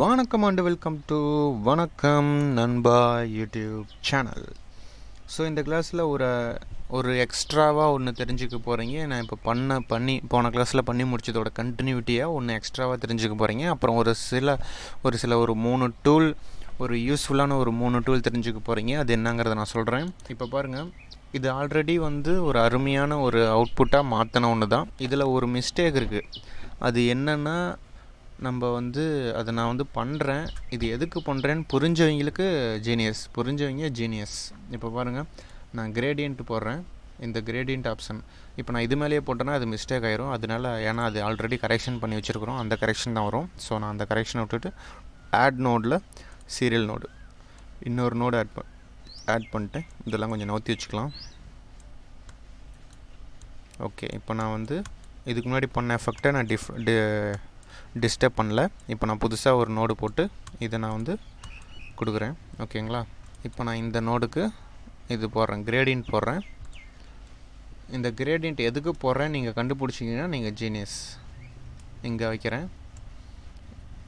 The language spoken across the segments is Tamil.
வணக்கம் அண்ட் வெல்கம் டு வணக்கம் நண்பா யூடியூப் சேனல். ஸோ இந்த கிளாஸில் ஒரு எக்ஸ்ட்ராவாக ஒன்று தெரிஞ்சுக்க போகிறீங்க. நான் இப்போ போன கிளாஸில் பண்ணி முடிச்சதோட கண்டினியூட்டியாக ஒன்று எக்ஸ்ட்ராவாக தெரிஞ்சுக்க போகிறீங்க. அப்புறம் ஒரு 3 டூல், ஒரு யூஸ்ஃபுல்லான ஒரு 3 டூல் தெரிஞ்சுக்க போகிறீங்க. அது என்னங்கிறத நான் சொல்கிறேன். இப்போ பாருங்கள், இது ஆல்ரெடி ஒரு அருமையான ஒரு அவுட்புட்டாக மாற்றின ஒன்று தான். இதில் ஒரு மிஸ்டேக் இருக்குது. அது என்னென்னா, நம்ம அதை நான் பண்ணுறேன். இது எதுக்கு பண்ணுறேன்னு புரிஞ்சவங்களுக்கு ஜீனியஸ். இப்போ பாருங்கள், நான் கிரேடியன்ட் போடுறேன். இந்த கிரேடியன்ட் ஆப்ஷன் இப்போ நான் இது மேலேயே போட்டேன்னா அது மிஸ்டேக் ஆயிரும். ஏன்னா அது ஆல்ரெடி கரெக்ஷன் பண்ணி வச்சுருக்குறோம். அந்த கரெக்ஷன் தான் வரும். ஸோ நான் அந்த கரெக்ஷனை விட்டுட்டு ஆட் நோடில் சீரியல் நோடு, இன்னொரு நோடு ஆட் பண்ணிட்டேன். இதெல்லாம் கொஞ்சம் நோத்தி வச்சுக்கலாம். ஓகே, இப்போ நான் இதுக்கு முன்னாடி பண்ண எஃபெக்டை நான் டிஸ்டர்ப் பண்ணல. இப்போ நான் புதுசாக ஒரு நோடு போட்டு இதை நான் கொடுக்குறேன். ஓகேங்களா? இப்போ நான் இந்த நோடுக்கு இது போடுறேன், கிரேடியன்ட் போடுறேன். இந்த கிரேடியன்ட் எதுக்கு போடுறேன் நீங்கள் கண்டுபிடிச்சிங்கன்னா நீங்கள் ஜீனியஸ். இங்கே வைக்கிறேன்.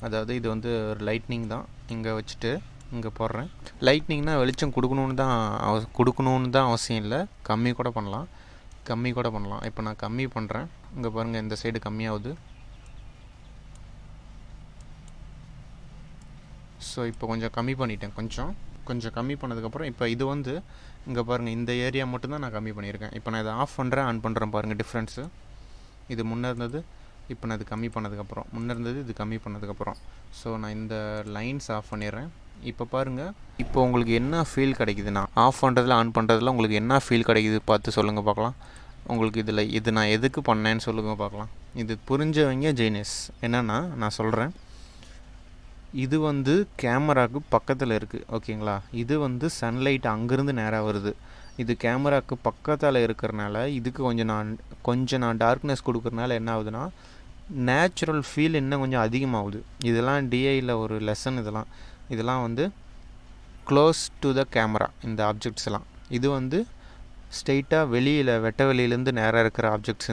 அதாவது இது ஒரு லைட்னிங் தான். இங்கே வச்சுட்டு இங்கே போடுறேன். லைட்னிங்னால் வெளிச்சம் கொடுக்கணுன்னு தான் அவசியம் இல்லை. கம்மி கூட பண்ணலாம். இப்போ நான் கம்மி பண்ணுறேன். இங்கே பாருங்கள், இந்த சைடு கம்மியாகுது. ஸோ இப்போ கொஞ்சம் கம்மி பண்ணிட்டேன். கொஞ்சம் கம்மி பண்ணதுக்கப்புறம் இப்போ இது இங்கே பாருங்கள், இந்த ஏரியா மட்டும்தான் நான் கம்மி பண்ணியிருக்கேன். இப்போ நான் இதை ஆஃப் பண்ணுறேன், ஆன் பண்ணுறேன். பாருங்கள் டிஃப்ரென்ஸு. இது முன்னே இருந்தது, இப்போ நான் இது கம்மி பண்ணதுக்கப்புறம், இது கம்மி பண்ணதுக்கப்புறம். ஸோ நான் இந்த லைன்ஸ் ஆஃப் பண்ணிடுறேன். இப்போ பாருங்கள், இப்போ உங்களுக்கு என்ன ஃபீல் கிடைக்குதுன்னா, ஆஃப் பண்ணுறதுல ஆன் பண்ணுறதுல உங்களுக்கு என்ன ஃபீல் கிடைக்குது பார்த்து சொல்லுங்கள் பார்க்கலாம். உங்களுக்கு இது நான் எதுக்கு பண்ணேன்னு சொல்லுங்கள் பார்க்கலாம். இது புரிஞ்சவங்க ஜீனியஸ். என்னென்னா நான் சொல்கிறேன், இது கேமராவுக்கு பக்கத்தில் இருக்குது. ஓகேங்களா? இது சன்லைட் அங்கேருந்து நேராக வருது. இது கேமராவுக்கு பக்கத்தில் இருக்கிறனால இதுக்கு கொஞ்சம் நான் டார்க்னஸ் கொடுக்குறனால என்ன ஆகுதுன்னா, நேச்சுரல் ஃபீல் இன்னும் கொஞ்சம் அதிகமாகுது. இதெல்லாம் டிஐயில் ஒரு லெசன். இதெல்லாம் க்ளோஸ் டு த கேமரா. இந்த ஆப்ஜெக்ட்ஸ் எல்லாம் இது ஸ்ட்ரெயிட்டாக வெட்ட வெளியிலேருந்து நேராக இருக்கிற ஆப்ஜெக்ட்ஸ்,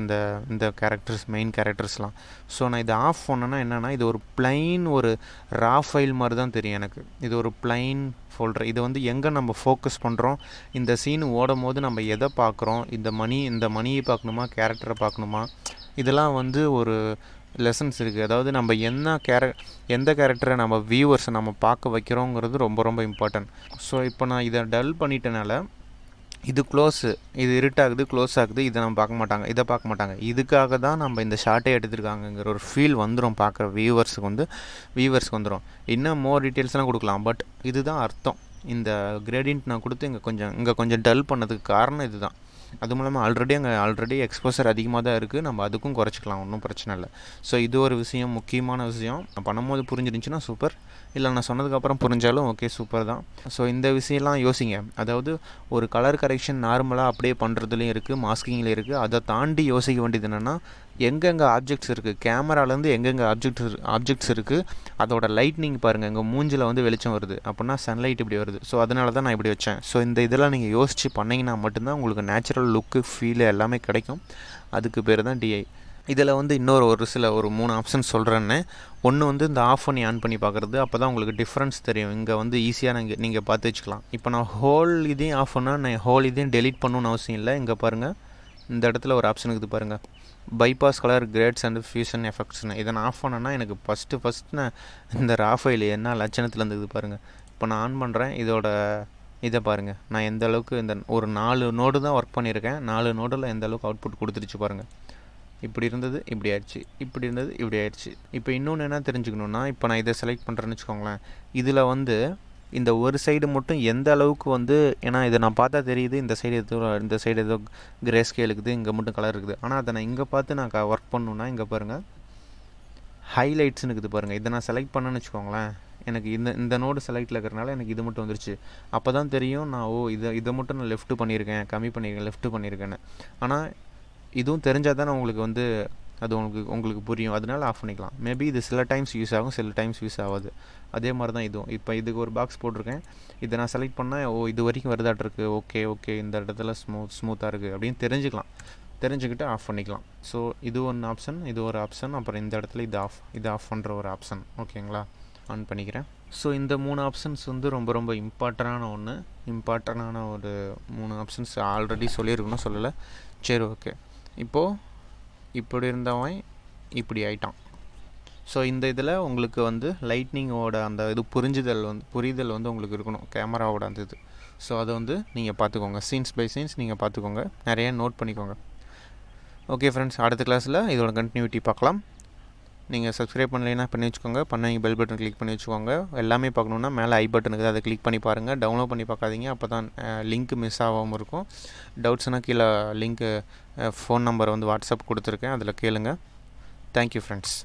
இந்த கேரக்டர்ஸ், மெயின் கேரக்டர்ஸ்லாம். ஸோ நான் இதை ஆஃப் பண்ணேன்னா என்னென்னா, இது ஒரு பிளைன், ஒரு ரா ஃபைல் மாதிரி தான் தெரியும் எனக்கு. இது ஒரு பிளைன் ஃபோல்டர். இது எங்கே நம்ம ஃபோக்கஸ் பண்ணுறோம், இந்த சீன் ஓடும் போது நம்ம எதை பார்க்குறோம், இந்த மணியை பார்க்கணுமா, கேரக்டரை பார்க்கணுமா, இதெல்லாம் ஒரு லெசன்ஸ் இருக்குது. அதாவது நம்ம எந்த கேரக்டரை நம்ம வியூவர்ஸை நம்ம பார்க்க வைக்கிறோங்கிறது ரொம்ப ரொம்ப இம்பார்ட்டன்ட். ஸோ இப்போ நான் இதை டல் பண்ணிட்டனால இது க்ளோஸு, இது இருட்டாகுது, க்ளோஸ் ஆகுது. இதை பார்க்க மாட்டாங்க. இதுக்காக தான் நம்ம இந்த ஷார்ட்டே எடுத்துருக்காங்கங்கிற ஒரு ஃபீல் வந்துடும். பார்க்குற வியூவர்ஸ்க்கு வந்துடும். இன்னும் மோர் டீட்டெயில்ஸ்லாம் கொடுக்கலாம். பட் இதுதான் அர்த்தம். இந்த கிரேடியன்ட் நான் கொடுத்து இங்கே கொஞ்சம் டல் பண்ணதுக்கு காரணம் இதுதான். அதுவும் இல்லாமல் ஆல்ரெடி எக்ஸ்போசர் அதிகமாக தான் இருக்குது. நம்ம அதுக்கும் குறைச்சிக்கலாம், ஒன்றும் பிரச்சனை இல்லை. ஸோ இது ஒரு விஷயம், முக்கியமான விஷயம். நான் பண்ணும்போது புரிஞ்சிருந்துச்சுன்னா சூப்பர், இல்லை நான் சொன்னதுக்கப்புறம் புரிஞ்சாலும் ஓகே, சூப்பர் தான். ஸோ இந்த விஷயம்லாம் யோசிங்க. அதாவது ஒரு கலர் கரெக்ஷன் நார்மலாக அப்படியே பண்ணுறதுலையும் இருக்குது, மாஸ்கிங்லேயும் இருக்குது. அதை தாண்டி யோசிக்க வேண்டியது என்னென்னா, எங்கெங்கே ஆப்ஜெக்ட்ஸ் இருக்குது, கேமராலேருந்து எங்கெங்கே ஆப்ஜெக்ட்ஸ் இருக்குது, அதோட லைட்னிங் பாருங்கள். எங்கள் மூஞ்சில் வெளிச்சம் வருது அப்படின்னா சன்லைட் இப்படி வருது. ஸோ அதனால தான் நான் இப்படி வச்சேன். ஸோ இதெல்லாம் நீங்கள் யோசித்து பண்ணிங்கன்னா மட்டும்தான் உங்களுக்கு நேச்சுரல் லுக்கு, ஃபீலு எல்லாமே கிடைக்கும். அதுக்கு பேர் தான் டிஐ. இதில் இன்னொரு ஒரு 3 ஆப்ஷன் சொல்கிறேன்னு. ஒன்று இந்த ஆஃப் பண்ணி ஆன் பண்ணி பார்க்குறது. அப்போ தான் உங்களுக்கு டிஃப்ரென்ஸ் தெரியும். இங்கே ஈஸியாக நீங்கள் பார்த்து வச்சுக்கலாம். இப்போ நான் ஹோல் இதையும் ஆஃப் பண்ணால் நான் ஹோல் இதையும் டெலீட் பண்ணணும்னு அவசியம் இல்லை. இங்கே பாருங்கள், இந்த இடத்துல ஒரு ஆப்ஷன் இருக்குது பாருங்கள், bypass colour grades and fusion எஃபெக்ட்ஸ்னு. இதை நான் ஆஃப் பண்ணேன்னா எனக்கு ஃபஸ்ட்டு நான் இந்த ரா ஃபைல் என்ன லட்சணத்தில் இருந்தது பாருங்கள். இப்போ நான் ஆன் பண்ணுறேன். இதை பாருங்கள், நான் எந்த அளவுக்கு ஒரு 4 நோடு தான் ஒர்க் பண்ணியிருக்கேன். 4 நோடில் எந்த அளவுக்கு அவுட்புட் கொடுத்துருச்சு பாருங்கள். இப்படி இருந்தது, இப்படி ஆயிடுச்சு. இப்படி இருந்தது, இப்படி ஆயிடுச்சு. இப்போ இன்னொன்று என்ன தெரிஞ்சுக்கணுன்னா, இப்போ நான் இதை செலக்ட் பண்ணுறேன்னு வச்சுக்கோங்களேன். இதில் இந்த ஒரு சைடு மட்டும் எந்த அளவுக்கு ஏன்னா இதை நான் பார்த்தா தெரியுது, இந்த சைடு ஏதோ கிரே ஸ்கேல் இருக்குது, இங்கே மட்டும் கலர் இருக்குது. ஆனால் அதை நான் இங்கே பார்த்து நான் ஒர்க் பண்ணணுன்னா, இங்கே பாருங்கள் ஹைலைட்ஸ்னு இருக்குது பாருங்கள். இதை நான் செலக்ட் பண்ணேன்னு வச்சுக்கோங்களேன், எனக்கு இந்த நோடு செலக்டில் இருக்கிறனால எனக்கு இது மட்டும் வந்துருச்சு. அப்போ தான் தெரியும் நான் இதை மட்டும் நான் லெஃப்ட் பண்ணியிருக்கேன், கம்மி பண்ணியிருக்கேன், லெஃப்ட் பண்ணியிருக்கேன்னு. ஆனால் இதுவும் தெரிஞ்சால் தானே உங்களுக்கு அது உங்களுக்கு புரியும். அதனால ஆஃப் பண்ணிக்கலாம். மேபி இது சில டைம்ஸ் யூஸ் ஆகும், சில டைம்ஸ் யூஸ் ஆகாது. அதே மாதிரி தான் இதுவும். இப்போ இதுக்கு ஒரு பாக்ஸ் போட்டிருக்கேன். இதை நான் செலக்ட் பண்ணால் இது வரைக்கும் வருதாட்டிருக்கு. ஓகே இந்த இடத்துல ஸ்மூத்தாக இருக்குது அப்படின்னு தெரிஞ்சுக்கிட்டு ஆஃப் பண்ணிக்கலாம். ஸோ இது ஒன்று ஆப்ஷன், இது ஒரு ஆப்ஷன். அப்புறம் இந்த இடத்துல இது ஆஃப் பண்ணுற ஒரு ஆப்ஷன். ஓகேங்களா? ஆன் பண்ணிக்கிறேன். ஸோ இந்த 3 ஆப்ஷன்ஸ் வந்து ரொம்ப ரொம்ப இம்பார்ட்டண்டான ஒரு 3 ஆப்ஷன்ஸ் ஆல்ரெடி சொல்லியிருக்கணும், சொல்லலை. சரி, ஓகே. இப்போது இப்படி இருந்தவன் இப்படி ஆயிட்டான். ஸோ இந்த இதில் உங்களுக்கு வந்து லைட்னிங்கோட அந்த இது புரிதல் வந்து உங்களுக்கு இருக்கணும், கேமராவோட அந்த இது. ஸோ அதை வந்து நீங்கள் பார்த்துக்கோங்க, சீன்ஸ் பை சீன்ஸ் நீங்கள் பார்த்துக்கோங்க, நிறைய நோட் பண்ணிக்கோங்க. ஓகே ஃப்ரெண்ட்ஸ், அடுத்த கிளாஸில் இதோட கண்டினியூட்டி பார்க்கலாம். நீங்கள் சப்ஸ்கிரைப் பண்ணலைன்னா பண்ணி வச்சுக்கோங்க, பண்ணி பெல் பட்டன் கிளிக் பண்ணி வச்சுக்கோங்க. எல்லாமே பார்க்கணுன்னா மேலே ஐ பட்டனுக்கு அதை கிளிக் பண்ணி பாருங்கள். டவுன்லோட் பண்ணி பார்க்காதீங்க, அப்போ தான் லிங்க் மிஸ் ஆகாமல் இருக்கும். டவுட்ஸ்னால் கீழே லிங்க்கு ஃபோன் நம்பரை வந்து வாட்ஸ்அப் கொடுத்துருக்கேன், அதில் கேளுங்க. Thank you friends.